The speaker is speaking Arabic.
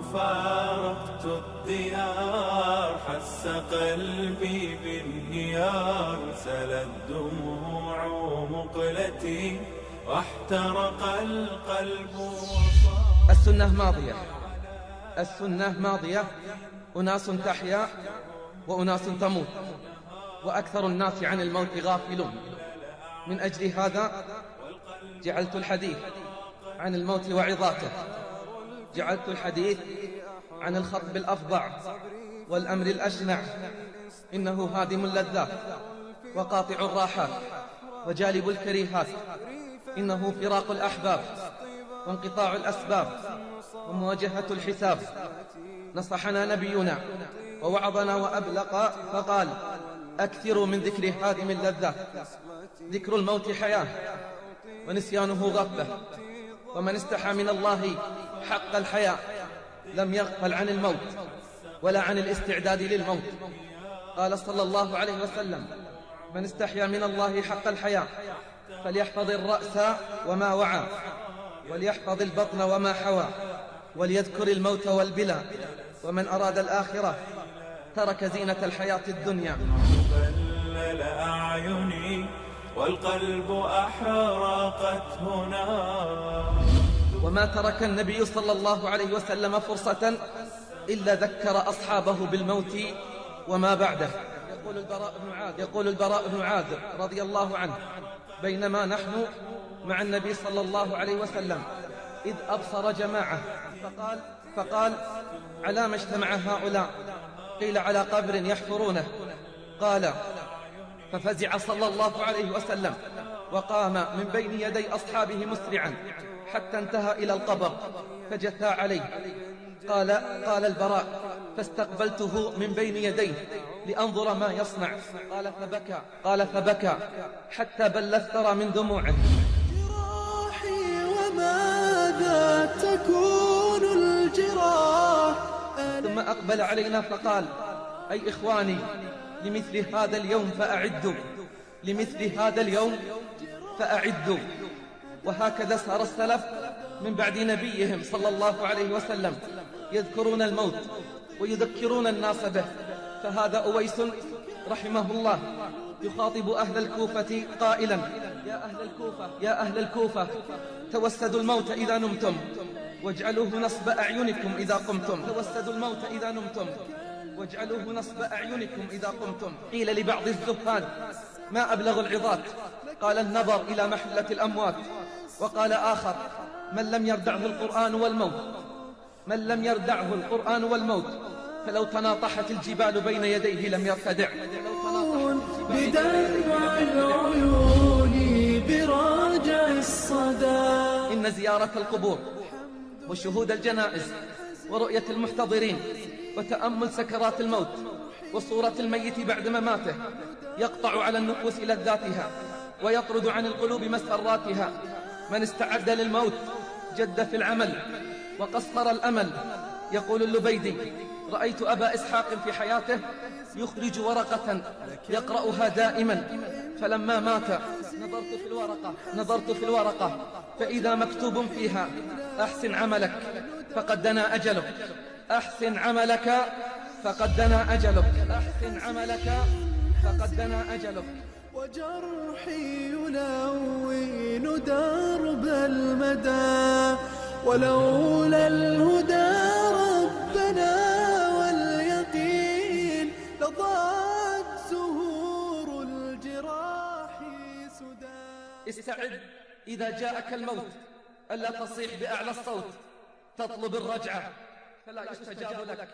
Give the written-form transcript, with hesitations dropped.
فارقت الديار حس قلبي بانهيار، سلت دموع مقلتي واحترق القلب وصار. السنة ماضية، السنة ماضية، أناس تحيا وأناس تموت، وأكثر الناس عن الموت غافلون. من أجل هذا جعلت الحديث عن الموت وعظاته، جعلت الحديث عن الخطب الأفظع والأمر الأشنع، إنه هادم اللذات وقاطع الراحات وجالب الكريهات، إنه فراق الأحباب وانقطاع الأسباب ومواجهة الحساب. نصحنا نبينا ووعظنا وأبلغ فقال: أكثروا من ذكر هادم اللذات. ذكر الموت حياة ونسيانه غفلة، ومن استحى من الله حق الحياء لم يغفل عن الموت ولا عن الاستعداد للموت. قال صلى الله عليه وسلم: من استحيا من الله حق الحياء فليحفظ الرأس وما وعى، وليحفظ البطن وما حوى، وليذكر الموت والبلى، ومن أراد الآخرة ترك زينة الحياة الدنيا. بلل أعيني والقلب أحرقته نار. وما ترك النبي صلى الله عليه وسلم فرصة إلا ذكر أصحابه بالموت وما بعده. يقول البراء بن عازب رضي الله عنه: بينما نحن مع النبي صلى الله عليه وسلم إذ أبصر جماعة فقال: على ما اجتمع هؤلاء؟ قيل: على قبر يحفرونه. قال: ففزع صلى الله عليه وسلم وقام من بين يدي أصحابه مسرعا حتى انتهى إلى القبر فجثى عليه. قال البراء: فاستقبلته من بين يديه لأنظر ما يصنع. قال فبكى حتى بل الثرى من دموعه. جراحي وماذا تكون الجراح. ثم أقبل علينا فقال: أي إخواني، لمثل هذا اليوم فأعدوا، لمثل هذا اليوم فأعدوا. وهكذا سار السلف من بعد نبيهم صلى الله عليه وسلم يذكرون الموت ويذكرون الناس به. فهذا أويس رحمه الله يخاطب أهل الكوفة قائلا: يا أهل الكوفة توسدوا الموت إذا نمتم واجعلوه نصب أعينكم إذا قمتم. توسدوا الموت إذا نمتم واجعلوه نصب أعينكم إذا قمتم. قيل لبعض الزهاد: ما أبلغ العظات؟ قال: النظر إلى محلة الأموات. وقال آخر: من لم يردعه القرآن والموت، من لم يردعه القرآن والموت فلو تناطحت الجبال بين يديه لم يرتدع. بدمع العيون براجع الصدى. إن زيارة القبور وشهود الجنائز ورؤية المحتضرين وتأمل سكرات الموت وصورة الميت بعد مماته يقطع على النفوس لذاتها ويطرد عن القلوب مسراتها. من استعد للموت جد في العمل وقصر الأمل. يقول اللبيدي: رأيت أبا إسحاق في حياته يخرج ورقة يقرأها دائما، فلما مات نظرت في الورقة فإذا مكتوب فيها: أحسن عملك فقد دنا أجلك، أحسن عملك فقد دنا أجلك، أحسن عملك فقد دنا أجلك. وجرحي يلون درب المدى، ولولا الهدى ربنا واليقين لضاعت زهور الجراح سدى. استعد إذا جاءك الموت ألا تصيح بأعلى الصوت تطلب الرجعة فلا يستجاب لك.